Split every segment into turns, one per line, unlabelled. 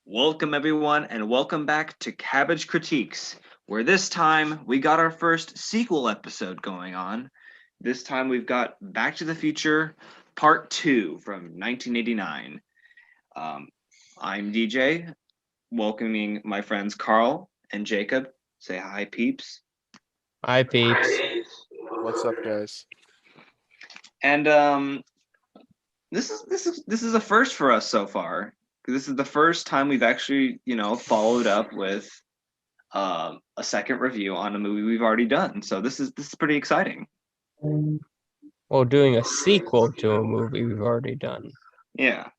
Welcome, everyone, and welcome back to Cabbage Critiques, where this time we got our first sequel episode going on. This time we've got Back to the Future Part 2 from 1989. I'm DJ, welcoming my friends Carl and Jacob. Say hi, peeps.
Hi, peeps.
What's up, guys?
And this is a first for us so far. This is the first time we've actually, followed up with a second review on a movie we've already done. So this is pretty exciting.
Well, doing a sequel to a movie we've already done.
Yeah.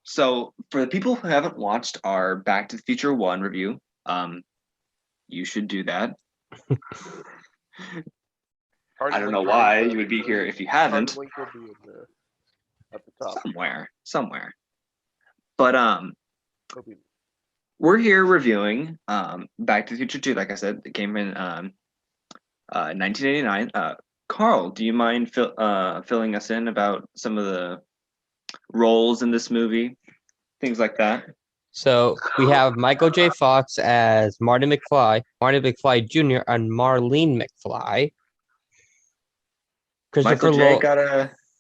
So for the people who haven't watched our Back to the Future 1 review, you should do that. I don't know why you would be here if you haven't.
Link will be at the top.
Somewhere. But we're here reviewing Back to the Future 2. Like I said, it came in 1989. Carl, do you mind filling us in about some of the roles in this movie, things like that?
So we have Michael J. Fox as Marty McFly, Marty McFly Jr., and Marlene McFly.
Michael J.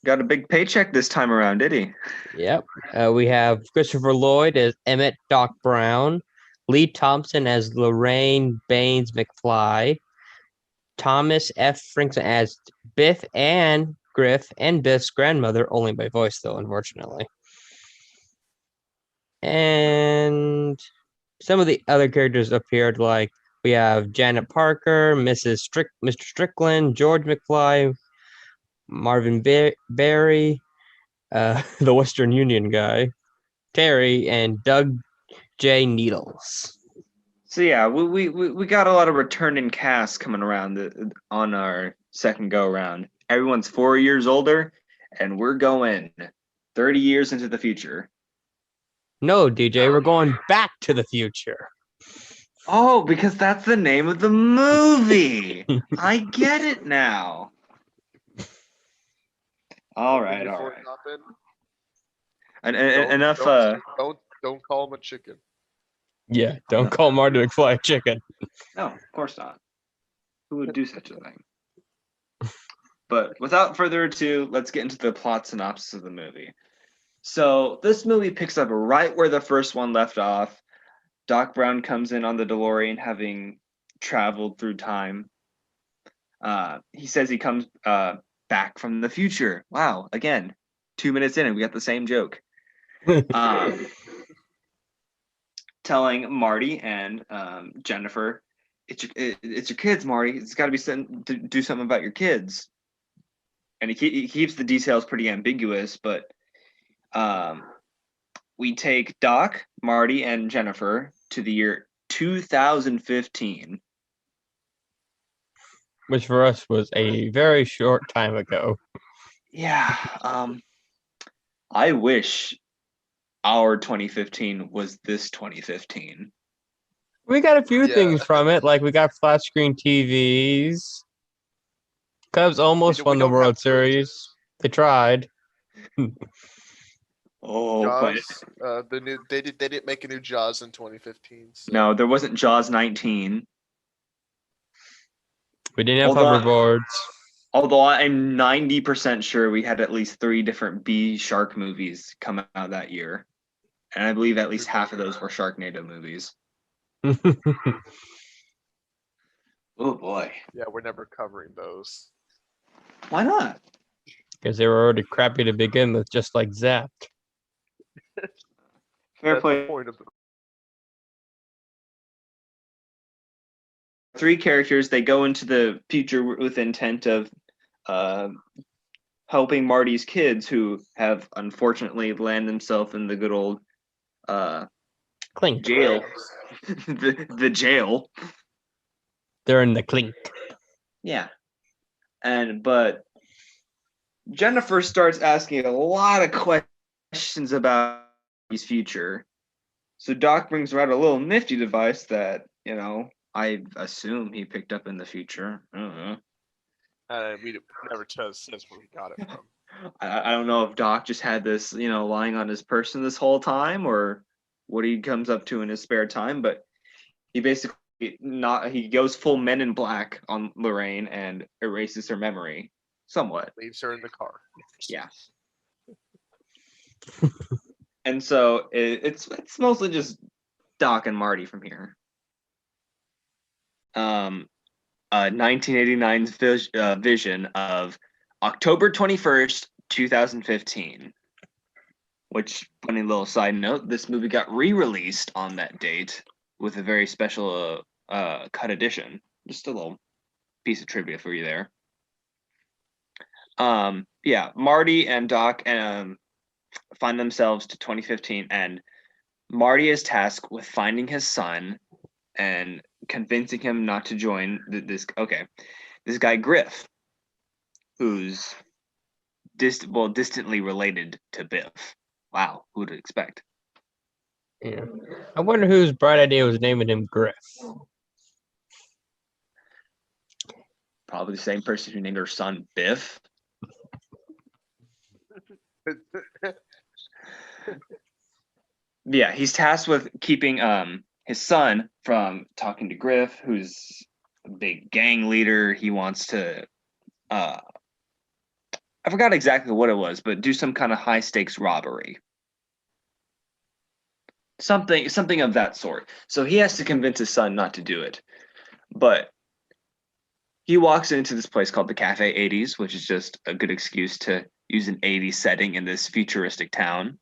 got a big paycheck this time around, did he?
Yep. We have Christopher Lloyd as Emmett Doc Brown, Lee Thompson as Lorraine Baines McFly, Thomas F. Frinkson as Biff and Griff and Biff's grandmother, only by voice though, unfortunately. And some of the other characters appeared, like we have Janet Parker, Mr. Strickland, George McFly, Marvin Berry, the Western Union guy, Terry, and Doug J. Needles.
So yeah, we got a lot of returning cast coming around on our second go around. Everyone's 4 years older, and we're going 30 years into the future.
No, DJ, we're going back to the future.
Oh, because that's the name of the movie. I get it now. All right. And enough.
Don't call him a chicken.
Yeah, don't call Marty McFly a chicken.
No, of course not. Who would do such a thing? But without further ado, let's get into the plot synopsis of the movie. So this movie picks up right where the first one left off. Doc Brown comes in on the DeLorean, having traveled through time. He says he comes back from the future. Wow, again, 2 minutes in and we got the same joke. Telling Marty and Jennifer, it's your kids, Marty. It's got to be something to do something about your kids. And he keeps the details pretty ambiguous, but we take Doc, Marty, and Jennifer to the year 2015.
Which for us was a very short time ago.
Yeah. I wish our 2015 was this 2015.
We got a few things from it, like we got flat screen TVs. Cubs almost won the World Series. They tried.
Jaws, they didn't make a new Jaws in 2015. So.
No, there wasn't Jaws 19.
We didn't have hoverboards.
Although I'm 90% sure we had at least 3 different B shark movies come out that year. And I believe at least half of those were Sharknado movies. Oh boy.
Yeah, we're never covering those.
Why not?
Because they were already crappy to begin with, just like Zapped.
Fair play.
Point of
3 characters, they go into the future with intent of helping Marty's kids who have unfortunately landed themselves in the good old
Clink
jail. the jail.
They're in the clink.
Yeah. But Jennifer starts asking a lot of questions about his future. So Doc brings around a little nifty device that, I assume he picked up in the future. I don't know.
we never says where we got it from.
I don't know if Doc just had this, lying on his person this whole time, or what he comes up to in his spare time, but he basically he goes full Men in Black on Lorraine and erases her memory somewhat.
Leaves her in the car.
Yeah. And so it's mostly just Doc and Marty from here. 1989's vision of October 21st, 2015. Which, funny little side note, this movie got re-released on that date with a very special cut edition. Just a little piece of trivia for you there. Yeah, Marty and Doc find themselves to 2015, and Marty is tasked with finding his son and convincing him not to join this guy Griff, who's distantly related to Biff. Wow, who would expect?
Yeah. I wonder whose bright idea was naming him Griff.
Probably the same person who named her son Biff. Yeah, he's tasked with keeping his son from talking to Griff, who's a big gang leader. He wants to I forgot exactly what it was, but do some kind of high stakes robbery. Something of that sort. So he has to convince his son not to do it. But he walks into this place called the Cafe 80s, which is just a good excuse to use an 80s setting in this futuristic town.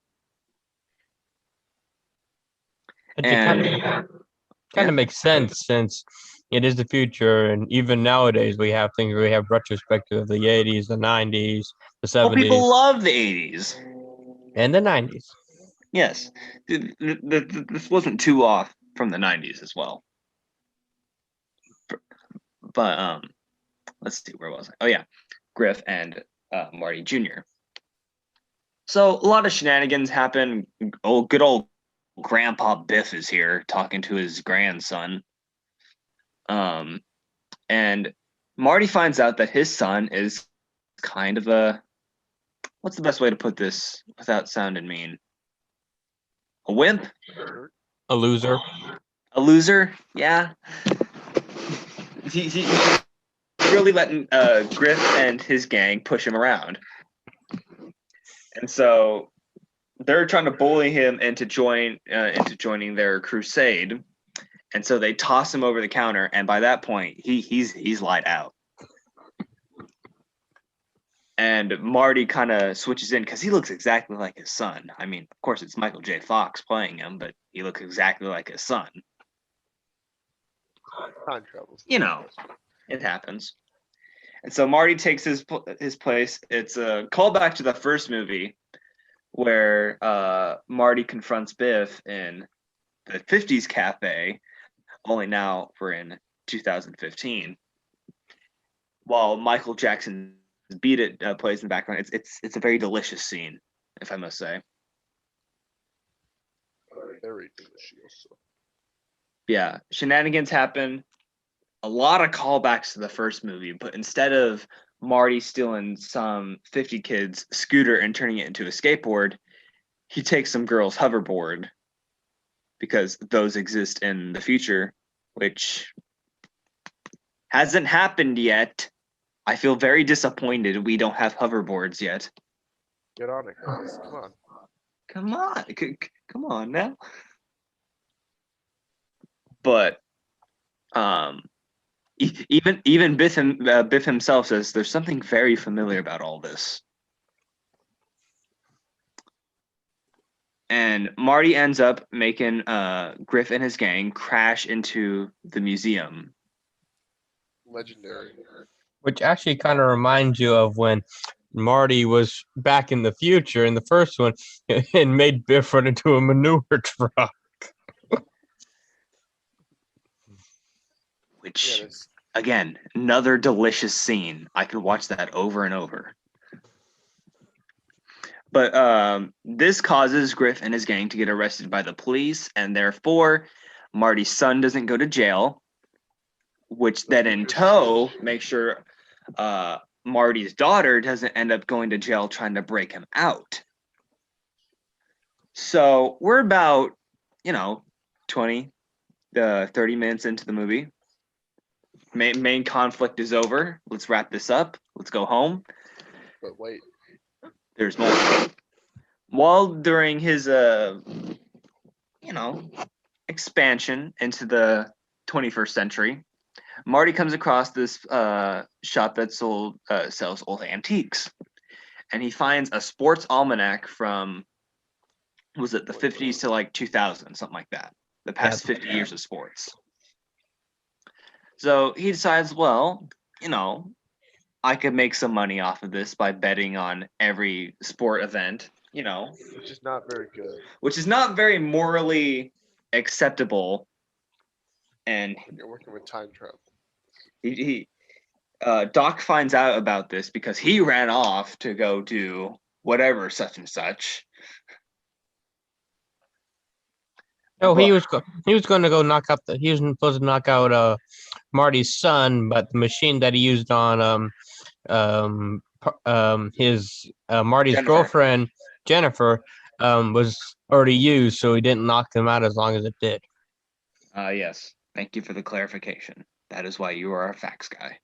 Kind of makes sense since it is the future, and even nowadays we have things where we have retrospective of the 80s, the 90s, the 70s.
Well, people love the 80s.
And the 90s.
Yes. This wasn't too off from the 90s as well. But let's see, where was I? Oh yeah, Griff and Marty Jr. So a lot of shenanigans happen. Good old Grandpa Biff is here talking to his grandson. And Marty finds out that his son is kind of what's the best way to put this without sounding mean? A wimp?
A loser.
A loser? Yeah. He's really letting Griff and his gang push him around. And so they're trying to bully him into joining their crusade. And so they toss him over the counter, and by that point, he's lied out. And Marty kind of switches in because he looks exactly like his son. I mean, of course, it's Michael J. Fox playing him, but he looks exactly like his son.
Time travels.
It happens. And so Marty takes his place. It's a callback to the first movie where Marty confronts Biff in the 50s cafe, only now we're in 2015. While Michael Jackson Beat It plays in the background. It's a very delicious scene, if I must say.
Very delicious.
Yeah, shenanigans happen. A lot of callbacks to the first movie, but instead of Marty stealing some 50 kids' scooter and turning it into a skateboard, he takes some girl's hoverboard because those exist in the future, which hasn't happened yet. I feel very disappointed we don't have hoverboards yet.
Get on it, guys. Come on.
Come on now. But even Biff himself says there's something very familiar about all this. And Marty ends up making Griff and his gang crash into the museum.
Legendary.
Which actually kind of reminds you of when Marty was back in the future in the first one and made Biff run into a manure truck.
Which, again, another delicious scene. I could watch that over and over. But this causes Griff and his gang to get arrested by the police, and therefore Marty's son doesn't go to jail, which then in tow makes sure Marty's daughter doesn't end up going to jail trying to break him out. So we're about, 20 to 30 minutes into the movie. Main conflict is over. Let's wrap this up. Let's go home.
But wait,
There's more. While during his, expansion into the 21st century, Marty comes across this shop that sells old antiques, and he finds a sports almanac from, was it the 50s to like 2000, something like that, the past 50 years of sports. So he decides, well, I could make some money off of this by betting on every sport event,
which is not very good.
which is not very morally acceptable. And
You're working with time travel.
Doc finds out about this because he ran off to go do whatever such and such.
No, he was going to go knock out he was supposed to knock out Marty's son, but the machine that he used on his Marty's
Jennifer.
girlfriend Jennifer was already used, so he didn't knock him out as long as it did.
Yes. Thank you for the clarification. That is why you are our facts guy.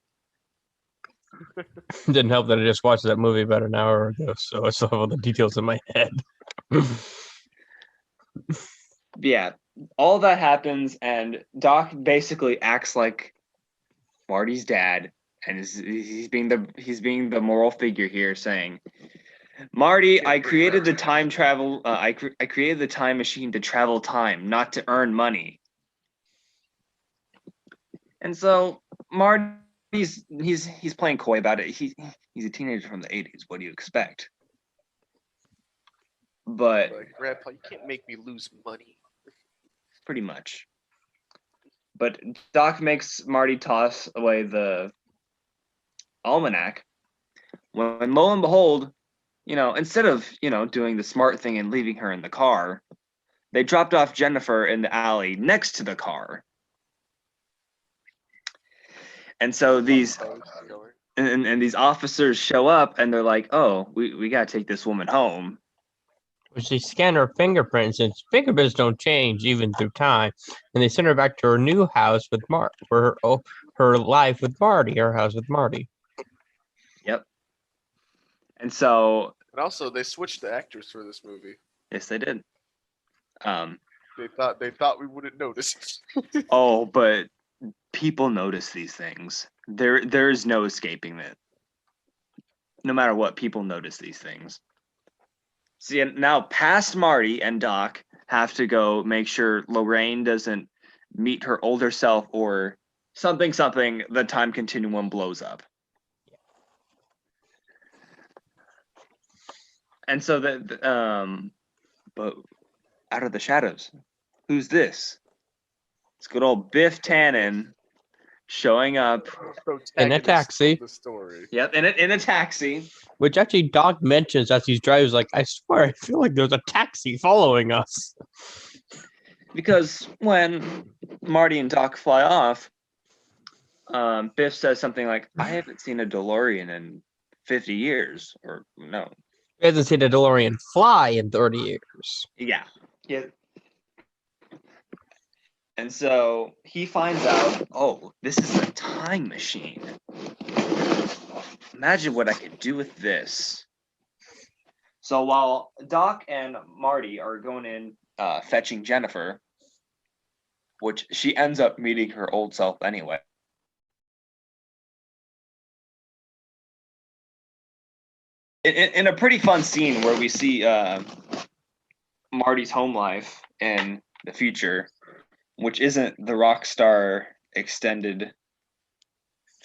Didn't help that I just watched that movie about an hour ago, so I still have all the details in my head.
Yeah, all that happens, and Doc basically acts like Marty's dad, and he's being the moral figure here, saying, "Marty, I created the time travel. I created the time machine to travel time, not to earn money." And so Marty's he's playing coy about it. He's a teenager from the 80s. What do you expect? But
Like, Grandpa, you can't make me lose money.
pretty much. But Doc makes Marty toss away the almanac. When lo and behold, instead of, doing the smart thing and leaving her in the car, they dropped off Jennifer in the alley next to the car. And so these and these officers show up and they're like, "Oh, we gotta take this woman home."
Which they scan her fingerprints, and fingerprints don't change even through time, and they send her back to her new house with for her life with Marty, her house with Marty.
Yep. And so,
and also they switched the actors for this movie.
Yes, they did.
They thought we wouldn't notice.
Oh, but people notice these things. There is no escaping it. No matter what, people notice these things. See, now past Marty and Doc have to go make sure Lorraine doesn't meet her older self or something, the time continuum blows up. And so but out of the shadows, who's this? It's good old Biff Tannen showing up
in a taxi.
The story.
Yep, in a taxi.
Which actually Doc mentions as he's driving, like, I swear, I feel like there's a taxi following us.
Because when Marty and Doc fly off, Biff says something like, "I haven't seen a DeLorean in 50 years," or no.
He hasn't seen a DeLorean fly in 30 years.
Yeah. And so he finds out, oh, this is a time machine. Imagine what I could do with this. So while Doc and Marty are going in fetching Jennifer, which she ends up meeting her old self anyway. In a pretty fun scene where we see Marty's home life in the future, which isn't the Rockstar extended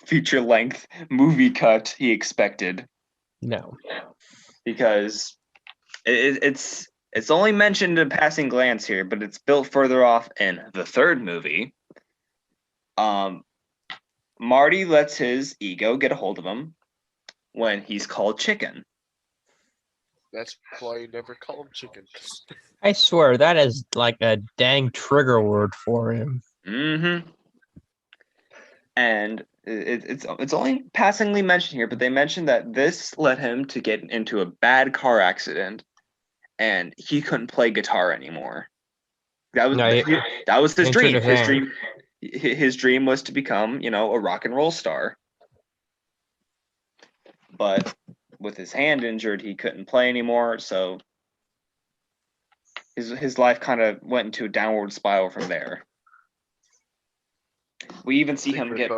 feature-length movie cut he expected.
No.
Because it's only mentioned in passing glance here, but it's built further off in the third movie. Marty lets his ego get a hold of him when he's called chicken.
That's why you never call him chicken.
I swear, that is like a dang trigger word for him.
Mm-hmm. And It's only passingly mentioned here, but they mentioned that this led him to get into a bad car accident, and he couldn't play guitar anymore. That was
No,
that was his
injured
dream.
his
His
hand.
dream, his dream was to become, a rock and roll star. But with his hand injured, he couldn't play anymore. So his life kind of went into a downward spiral from there. We even see him get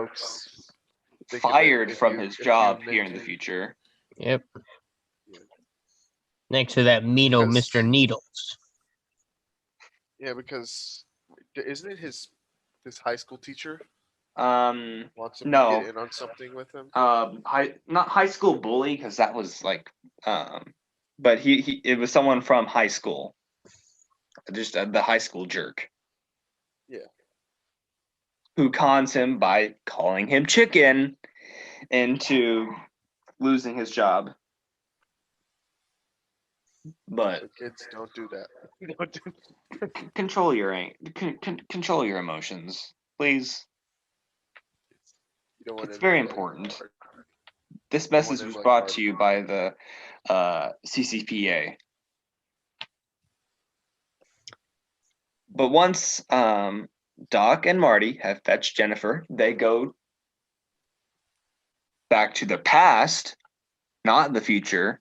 fired from his job here in the future.
Yep. Next to that mean-o Mr. Needles.
Yeah, because isn't it his high school teacher wants him
No.
to get in on something with him?
Not high school bully, because that was like, but it was someone from high school, just the high school jerk.
Yeah.
Who cons him by calling him chicken into losing his job. But
kids, don't do that. Don't do
control your control your emotions, please. It's very important. This message was brought to you by the CCPA. But once Doc and Marty have fetched Jennifer, they go back to the past, not the future.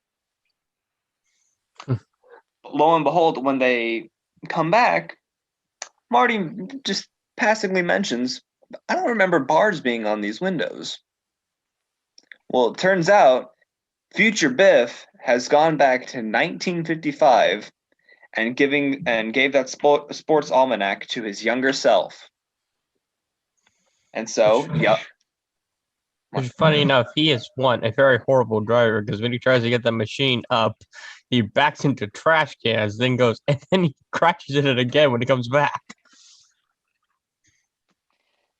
Lo and behold, when they come back, Marty just passingly mentions, I don't remember bars being on these windows. Well, it turns out future Biff has gone back to 1955 and gave that sports almanac to his younger self. And so,
Which, funny enough, he is a very horrible driver, because when he tries to get the machine up, he backs into trash cans, then he crashes in it again when he comes back.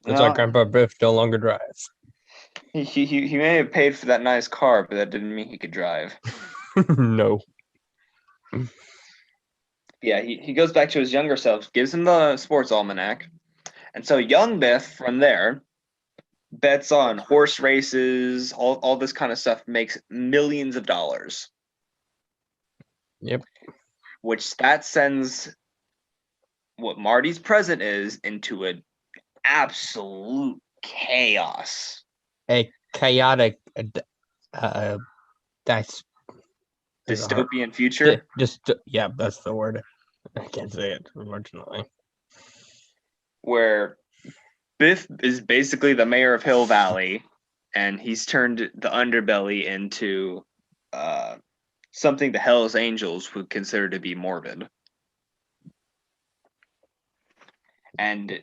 That's why Grandpa Biff no longer drives.
He may have paid for that nice car, but that didn't mean he could drive.
No.
Yeah, he goes back to his younger self, gives him the sports almanac, and so young Biff from there bets on horse races, all this kind of stuff, makes millions of dollars.
Yep.
Which that sends what Marty's present is into an absolute chaos.
A chaotic that's
dystopian future.
Yeah, that's the word. I can't say it, unfortunately.
Where Biff is basically the mayor of Hill Valley, and he's turned the underbelly into something the Hells Angels would consider to be morbid. And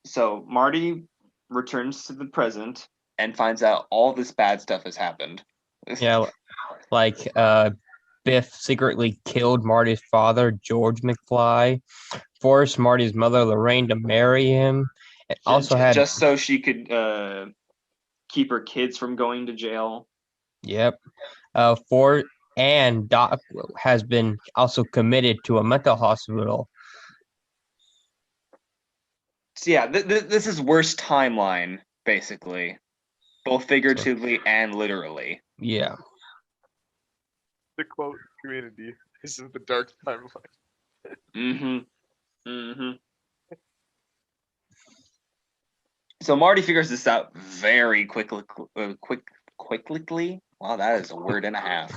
so Marty returns to the present and finds out all this bad stuff has happened.
Yeah, like Biff secretly killed Marty's father, George McFly, forced Marty's mother, Lorraine, to marry him. It also had
just so she could keep her kids from going to jail.
Yep. And Doc has been also committed to a mental hospital.
So yeah, this is worst timeline, basically, both figuratively and literally.
Yeah.
The quote Community, this is the dark timeline.
So Marty figures this out very quickly. Wow, that is a word and a half.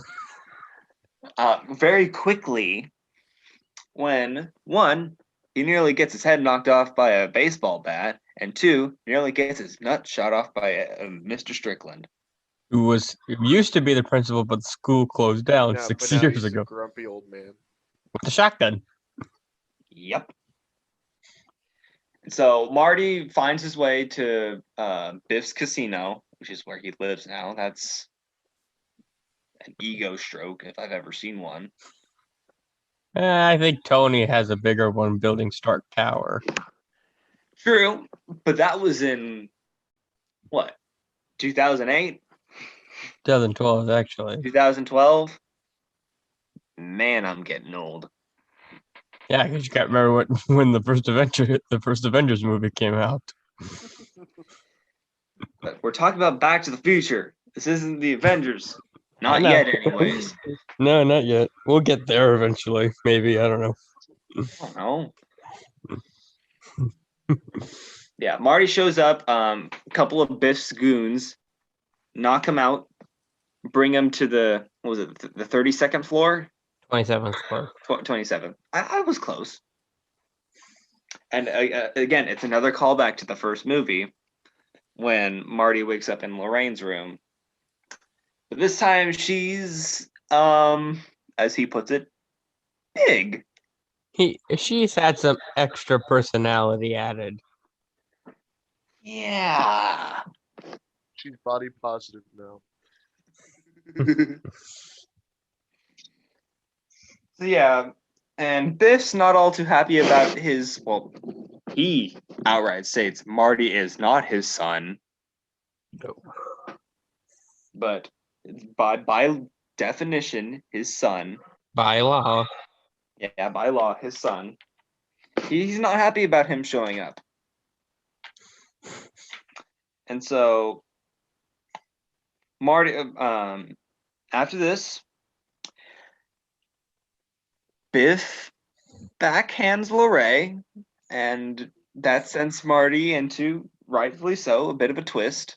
Very quickly, when one, he nearly gets his head knocked off by a baseball bat, and two, nearly gets his nut shot off by Mr. Strickland,
who used to be the principal, but the school closed down 6 years ago.
A grumpy old man
with a shotgun.
Yep. So Marty finds his way to Biff's casino, which is where he lives now. That's an ego stroke if I've ever seen one.
I think Tony has a bigger one building Stark Tower.
True, but that was in, what, 2008?
2012, actually.
2012? Man, I'm getting old.
Yeah, because you can't remember when the first Avengers movie came out.
But we're talking about Back to the Future. This isn't the Avengers. Not
know.
yet, anyways.
No, not yet. We'll get there eventually. Maybe. I don't know.
I don't know. Yeah, Marty shows up. A couple of Biff's goons knock him out, bring him to the what was it? The 32nd floor,
27th floor.
27. I was close. And again, it's another callback to the first movie when Marty wakes up in Lorraine's room. But this time she's, as he puts it, big.
She's had some extra personality added.
Yeah.
She's body positive now.
So yeah, and Biff's not all too happy about his. Well, he outright states Marty is not his son,
No.
but by definition, his son.
By law.
Yeah, by law, his son. He's not happy about him showing up, and so Marty. After this, Biff backhands Lorray, and that sends Marty into, rightfully so, a bit of a twist.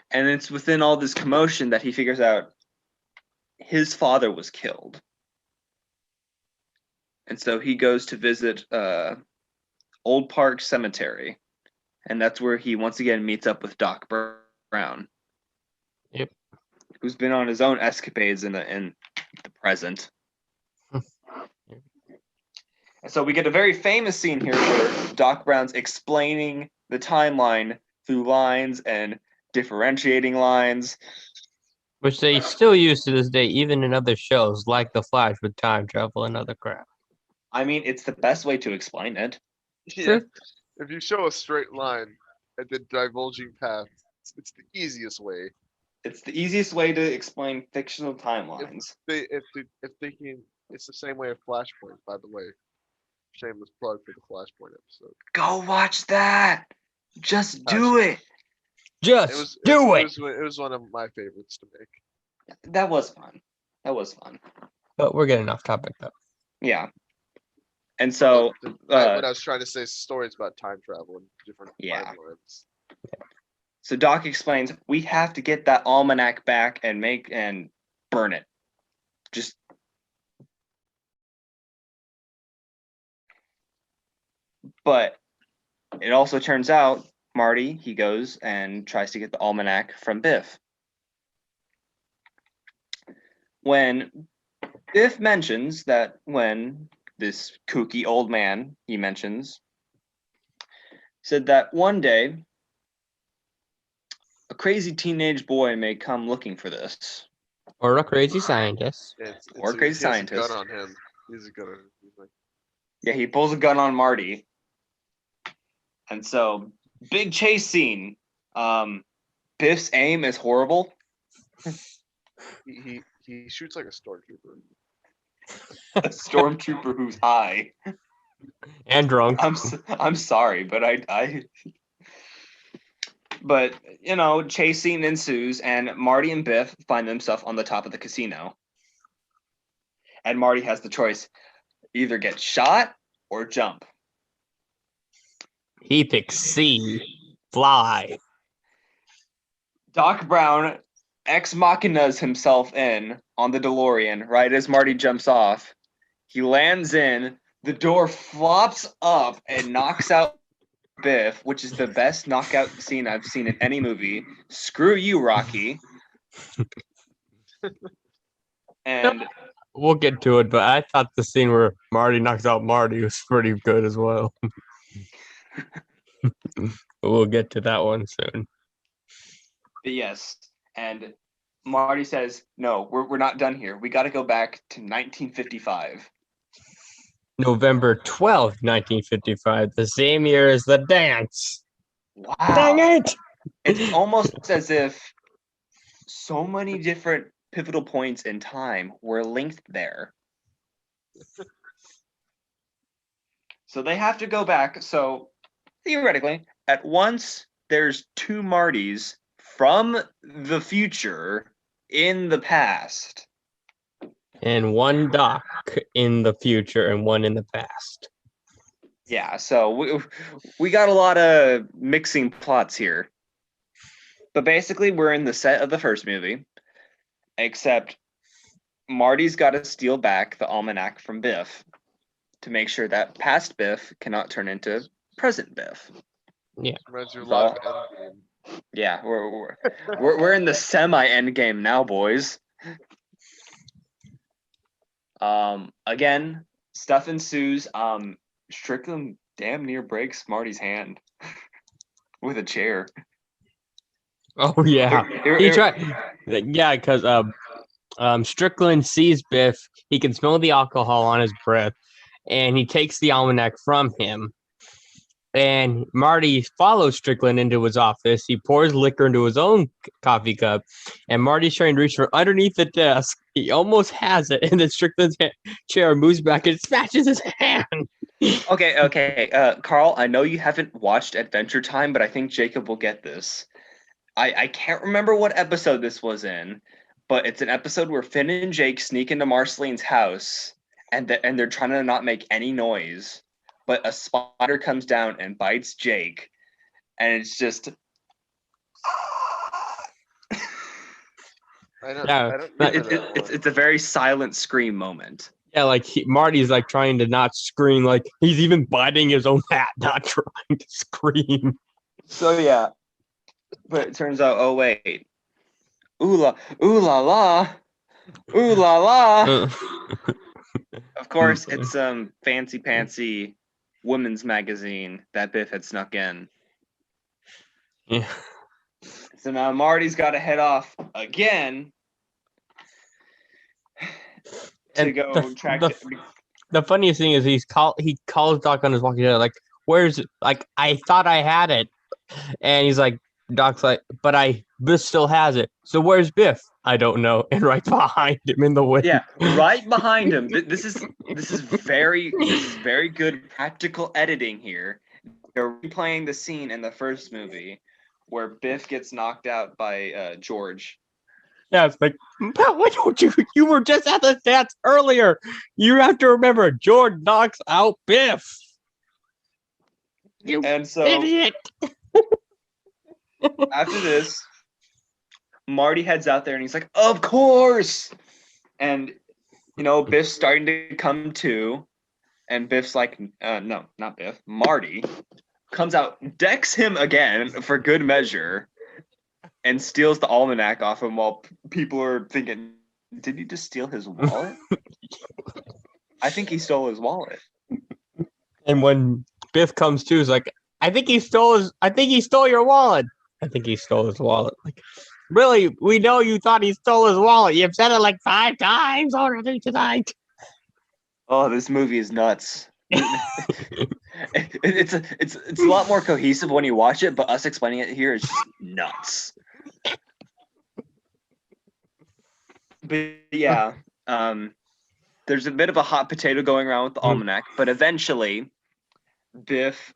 And it's within all this commotion that he figures out his father was killed. And so he goes to visit Old Park Cemetery. And that's where he once again meets up with Doc Brown.
Yep.
Who's been on his own escapades in the present. And so we get a very famous scene here where Doc Brown's explaining the timeline through lines and differentiating lines.
Which they still use to this day, even in other shows like The Flash with time travel and other crap.
I mean, it's the best way to explain it.
Yeah. If you show a straight line and then divulging paths, it's the easiest way.
It's the easiest way to explain fictional timelines.
If they can, it's the same way of Flashpoint, by the way. Shameless plug for the Flashpoint episode.
Go watch that. Just do it.
Just
It was one of my favorites to make.
That was fun.
But we're getting off topic though.
Yeah. And so
what I was trying to say is stories about time travel and different timelines.
So Doc explains we have to get that almanac back and burn it. Just but it also turns out Marty, he goes and tries to get the almanac from Biff. When Biff mentions that when this kooky old man he mentions said that one day a crazy teenage boy may come looking for this.
Or a crazy scientist.
Or a crazy scientist.
He has a gun on him. He's a gun on him. He's like,
yeah, he pulls a gun on Marty. And so, big chase scene. Biff's aim is horrible.
he shoots like a stormtrooper.
A stormtrooper who's high
and drunk.
I'm sorry, but but you know, chase scene ensues, and Marty and Biff find themselves on the top of the casino. And Marty has the choice: either get shot or jump.
He picks C. Fly.
Doc Brown ex machinas himself in on the DeLorean right as Marty jumps off. He lands in, the door flops up and knocks out Biff, which is the best knockout scene I've seen in any movie. Screw you, Rocky. And
we'll get to it, but I thought the scene where Marty knocks out Marty was pretty good as well. We'll get to that one soon.
But yes, and Marty says, no, we're not done here. We got to go back to 1955.
November 12th, 1955, the same year as the dance.
Wow.
Dang it!
It's almost as if so many different pivotal points in time were linked there. So they have to go back. So theoretically, at once there's two Martys from the future in the past.
And one Doc in the future and one in the past.
Yeah, so we got a lot of mixing plots here. But basically, we're in the set of the first movie, except Marty's got to steal back the almanac from Biff to make sure that past Biff cannot turn into present Biff.
Reminds you a
It's
lot of
all-
Endgame.
Yeah, we're in the semi-end game now, boys. Again, stuff ensues. Strickland damn near breaks Marty's hand with a chair.
Oh yeah, he tried. Yeah, because Strickland sees Biff. He can smell the alcohol on his breath, and he takes the almanac from him. And Marty follows Strickland into his office. He pours liquor into his own coffee cup, and Marty's trying to reach for underneath the desk. He almost has it, and then Strickland's chair moves back and smashes his hand.
Okay. Carl, I know you haven't watched Adventure Time, but I think Jacob will get this. I can't remember what episode this was in, but it's an episode where Finn and Jake sneak into Marceline's house, and they're trying to not make any noise, but a spider comes down and bites Jake, and it's just
I know.
Yeah,
I don't remember that one.
it's a very silent scream moment.
Yeah, like Marty's like trying to not scream. Like he's even biting his own hat, not trying to scream.
So yeah, but it turns out, oh wait, ooh la la, ooh la la. Of course, it's some fancy pantsy women's magazine that Biff had snuck in.
Yeah.
So now Marty's got to head off again to
And
go track.
The funniest thing is he calls Doc on his walkie-talkie like, "Where's like I thought I had it," and he's like, Doc's like, "But Biff still has it. So where's Biff? I don't know." And right behind him in the way.
Yeah, right behind him. This is very good practical editing here. They're replaying the scene in the first movie where Biff gets knocked out by George.
Yeah, it's like, why don't you were just at the stats earlier. You have to remember, George knocks out Biff. You
And so
idiot.
after this, Marty heads out there and he's like, "Of course!" And, Biff's starting to come to. And Biff's like, no, not Biff. Marty comes out, decks him again for good measure, and steals the almanac off him while people are thinking, did he just steal his wallet? I think he stole his wallet.
And when Biff comes to, he's like, I think he stole your wallet. I think he stole his wallet. Like, really? We know you thought he stole his wallet. You've said it like 5 times already tonight.
Oh, this movie is nuts. It's a lot more cohesive when you watch it, but us explaining it here is just nuts. But yeah, there's a bit of a hot potato going around with the almanac, but eventually Biff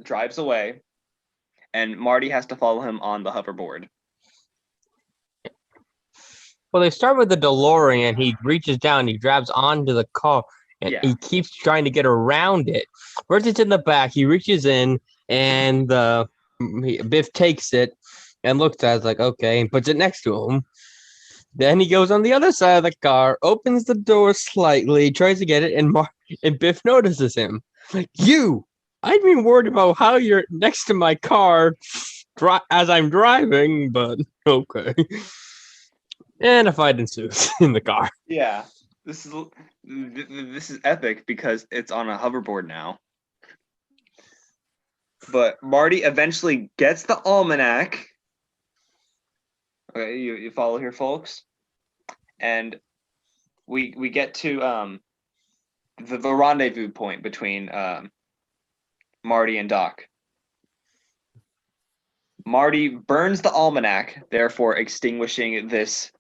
drives away, and Marty has to follow him on the hoverboard.
Well, they start with the DeLorean. He reaches down, he grabs onto the car, and he keeps trying to get around it. First, it's in the back. He reaches in, and Biff takes it and looks at it like, okay, and puts it next to him. Then he goes on the other side of the car, opens the door slightly, tries to get it, and Biff notices him. Like, I've been worried about how you're next to my car as I'm driving, but okay. And a fight ensues in the car.
Yeah, this is epic because it's on a hoverboard now. But Marty eventually gets the almanac. Okay, you follow here, folks, and we get to the rendezvous point between Marty and Doc. Marty burns the almanac, therefore extinguishing this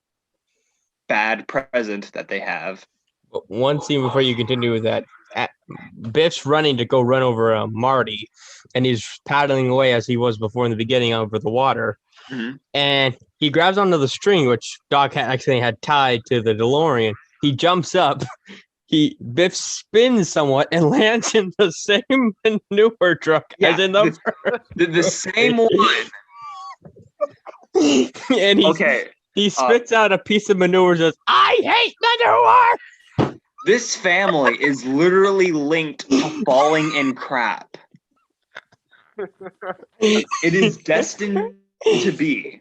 bad present that they have.
But one scene before you continue with that, Biff's running to go run over Marty, and he's paddling away as he was before in the beginning over the water.
Mhm.
And he grabs onto the string, which Doc actually had tied to the DeLorean. He jumps up. Biff spins somewhat and lands in the same manure truck as in the
the same one.
And he spits out a piece of manure and says, "I hate manure!"
This family is literally linked to falling in crap. It is destined to be.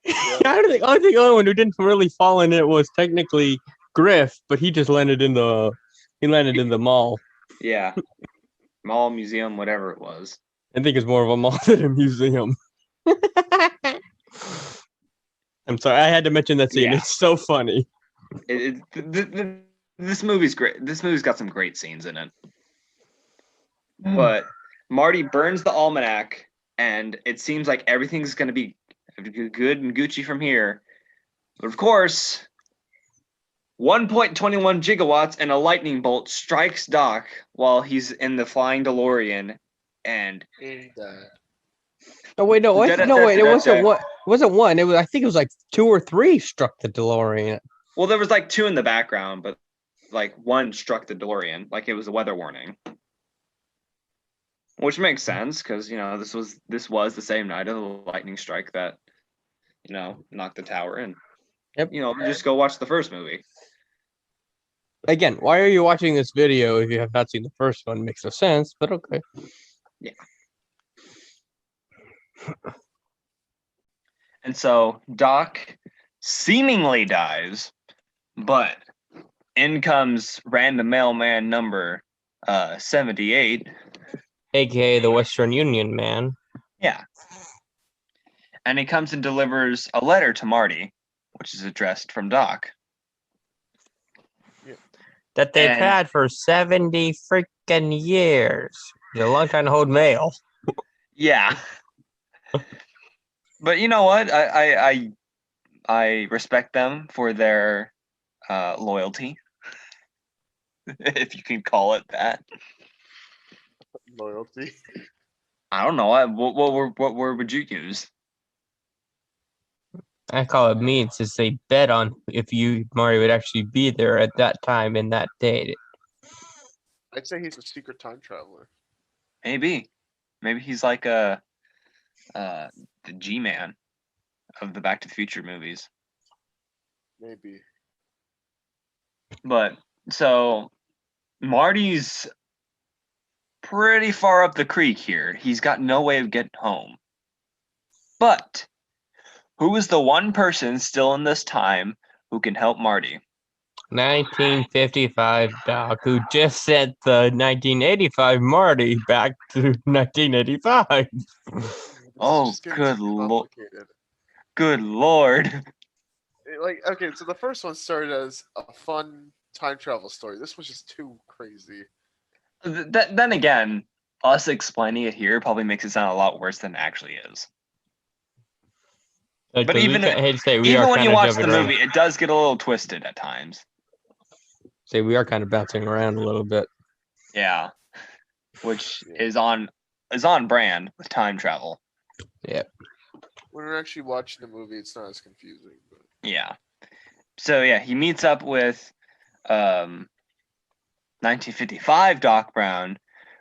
I think the only one who didn't really fall in it was technically Griff, but he just landed in the mall.
Yeah. Mall, museum, whatever it was.
I think it's more of a mall than a museum. I'm sorry, I had to mention that scene.
Yeah.
It's so funny.
This movie's great. This movie's got some great scenes in it. But Marty burns the almanac, and it seems like everything's going to be good and Gucci from here. But of course, 1.21 gigawatts and a lightning bolt strikes Doc while he's in the flying DeLorean, and
Oh wait, no, wait, it wasn't one. It wasn't one. It was. I think it was like 2 or 3 struck the DeLorean.
Well, there was like 2 in the background, but like 1 struck the DeLorean, like it was a weather warning. Which makes sense because this was the same night of the lightning strike that knocked the tower in.
Yep.
Just go watch the first movie.
Again, why are you watching this video if you have not seen the first one? Makes no sense, but okay.
Yeah. And so Doc seemingly dies, but in comes random mailman number 78.
AKA the Western Union man.
Yeah. And he comes and delivers a letter to Marty, which is addressed from Doc.
That they've had for 70 freaking years. It's a long time to hold mail.
Yeah. But you know what? I respect them for their loyalty, if you can call it that.
Loyalty.
I don't know. What word would you use?
I call it mean, since they bet on if Mario would actually be there at that time and that date.
I'd say he's a secret time traveler.
Maybe he's like the G-Man of the Back to the Future movies.
Maybe.
But so Marty's pretty far up the creek here. He's got no way of getting home. But who is the one person still in this time who can help Marty?
1955 Doc, who just sent the 1985 Marty back to 1985.
Oh, good lord. Good lord.
Okay, so the first one started as a fun time travel story. This was just too crazy.
Then again, us explaining it here probably makes it sound a lot worse than it actually is. But even when you watch the movie, it does get a little twisted at times.
We are kind of bouncing around a little bit.
Yeah, which is on brand with time travel.
Yeah.
When we're actually watching the movie, it's not as confusing. But...
Yeah. So yeah, he meets up with 1955 Doc Brown,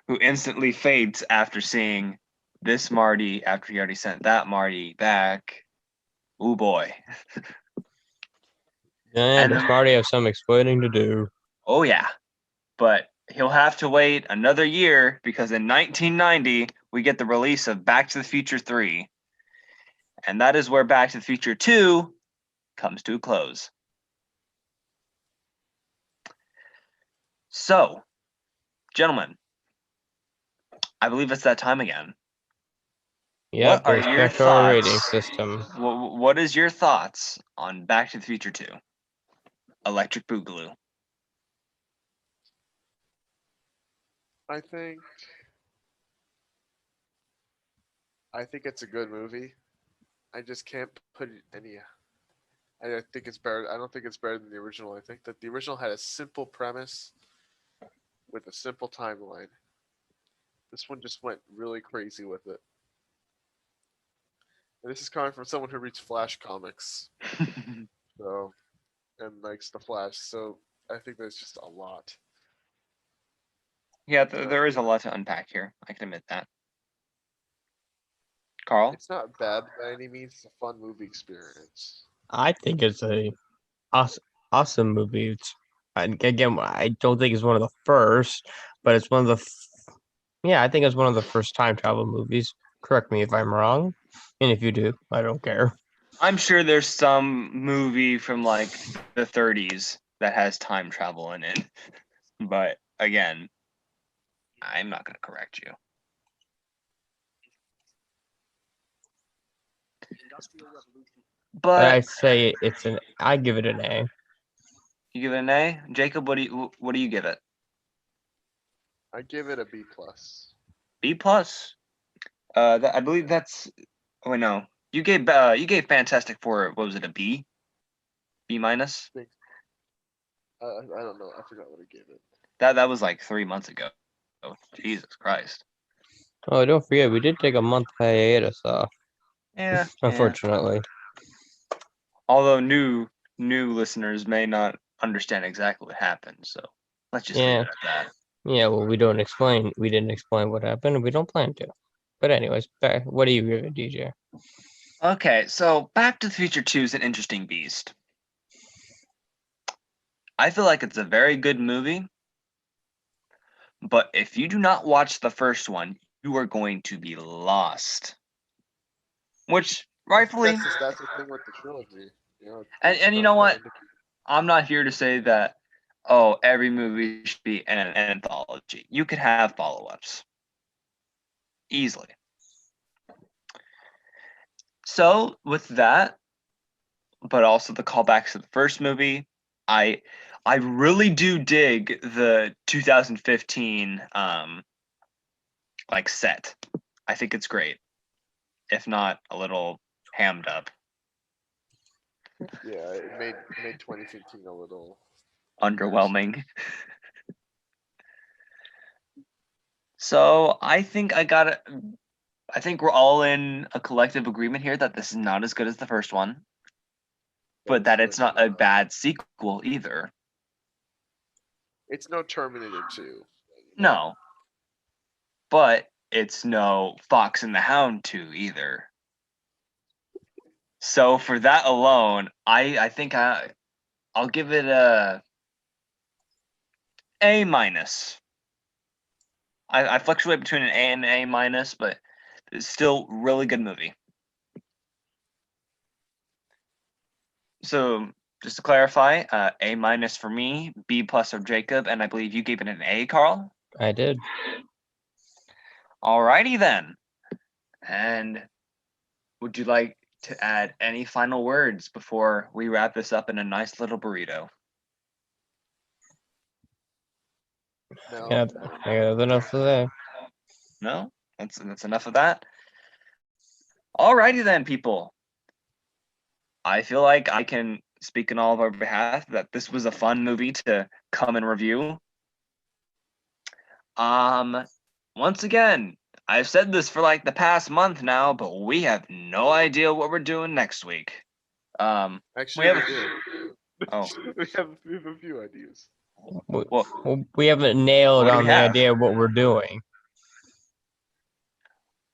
who instantly fades after seeing this Marty after he already sent that Marty back. Ooh boy.
And this Marty has some explaining to do.
Oh yeah. But he'll have to wait another year because in 1990 we get the release of Back to the Future 3. And that is where Back to the Future 2 comes to a close. So, gentlemen, I believe it's that time again.
Yep, what are your thoughts? Rating system.
What is your thoughts on Back to the Future 2? Electric Boogaloo.
I think it's a good movie. I just can't put any. I think it's better. I don't think it's better than the original. I think that the original had a simple premise with a simple timeline. This one just went really crazy with it. And this is coming from someone who reads Flash comics, so and likes the Flash. So I think there's just a lot.
Yeah, there is a lot to unpack here. I can admit that. Carl?
It's not bad by any means. It's a fun movie experience.
I think it's a awesome movie. Again, I don't think it's one of the first, but it's one of the yeah, I think it's one of the first time travel movies. Correct me if I'm wrong, and if you do, I don't care.
I'm sure there's some movie from like the 30s that has time travel in it. But again, I'm not going to correct you.
But I
But
say I give it an A.
you give it an A? Jacob, what do you give it?
I give it a B plus.
B plus? I believe that's. Oh wait, no. You gave Fantastic Four. What was it? A B? B minus?
I don't know. I forgot what I gave it.
That was like 3 months ago. Oh, Jesus Christ.
Oh, don't forget, we did take a month hiatus off.
Yeah.
Unfortunately.
Although new listeners may not understand exactly what happened, so let's just leave it at that.
Yeah, well, we didn't explain what happened, and we don't plan to. But anyways, what do you give it, DJ?
Okay, so Back to the Future 2 is an interesting beast. I feel like it's a very good movie, but if you do not watch the first one, you are going to be lost. Which rightfully,
That's the thing with the trilogy. You know,
and you know what? I'm not here to say that every movie should be an anthology. You could have follow-ups easily. So with that, but also the callbacks to the first movie, I really do dig the 2015 like set. I think it's great, if not a little hammed up.
Yeah, it made 2015 a little
Underwhelming. So I think I think we're all in a collective agreement here that this is not as good as the first one, but that it's not a bad sequel either.
It's no Terminator 2.
No. But it's no Fox and the Hound 2 either. So for that alone, I think I'll give it a A minus. I fluctuate between an A and an A minus, but it's still really good movie. So just to clarify, A minus for me, B plus for Jacob, and I believe you gave it an A, Carl?
I did.
Alrighty then. And would you like to add any final words before we wrap this up in a nice little burrito?
No,
I got enough for that.
No? That's enough of that. Alrighty then, people. I feel like I can speak on all of our behalf that this was a fun movie to come and review. Once again, I've said this for like the past month now, but we have no idea what we're doing next week.
actually,
we
we do.
Oh.
we have a few ideas.
We haven't nailed
What do
on
we
the
have?
idea of what we're doing.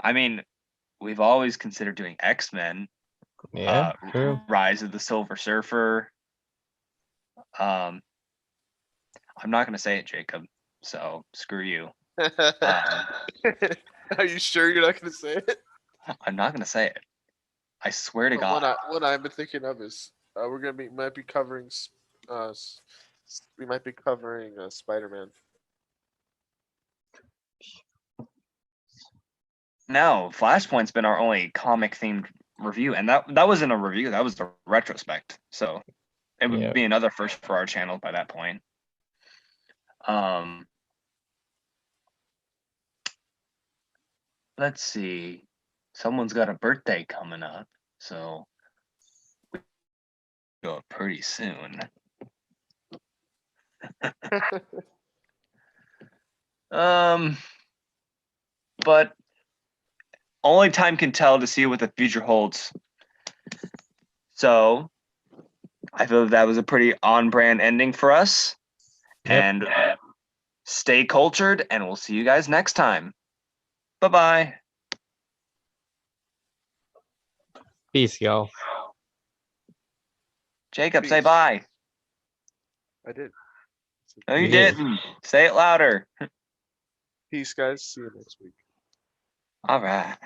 I mean, we've always considered doing X-Men.
Yeah, true.
Rise of the Silver Surfer. I'm not gonna say it, Jacob. So screw you.
Are you sure you're not going to say it?
I'm not gonna say it. I swear to God.
What I've been thinking of is might be covering Spider-Man.
No, Flashpoint's been our only comic themed review, and that wasn't a review, that was a retrospect. So it would be another first for our channel by that point. Let's see. Someone's got a birthday coming up, so we go pretty soon. But only time can tell to see what the future holds. So I feel that was a pretty on-brand ending for us.
Yep.
And stay cultured, and we'll see you guys next time. Bye-bye.
Peace, y'all.
Jacob, say
Peace.
bye.
I did.
No, you
You did.
didn't. Say it louder.
Peace, guys. See you next week.
All right.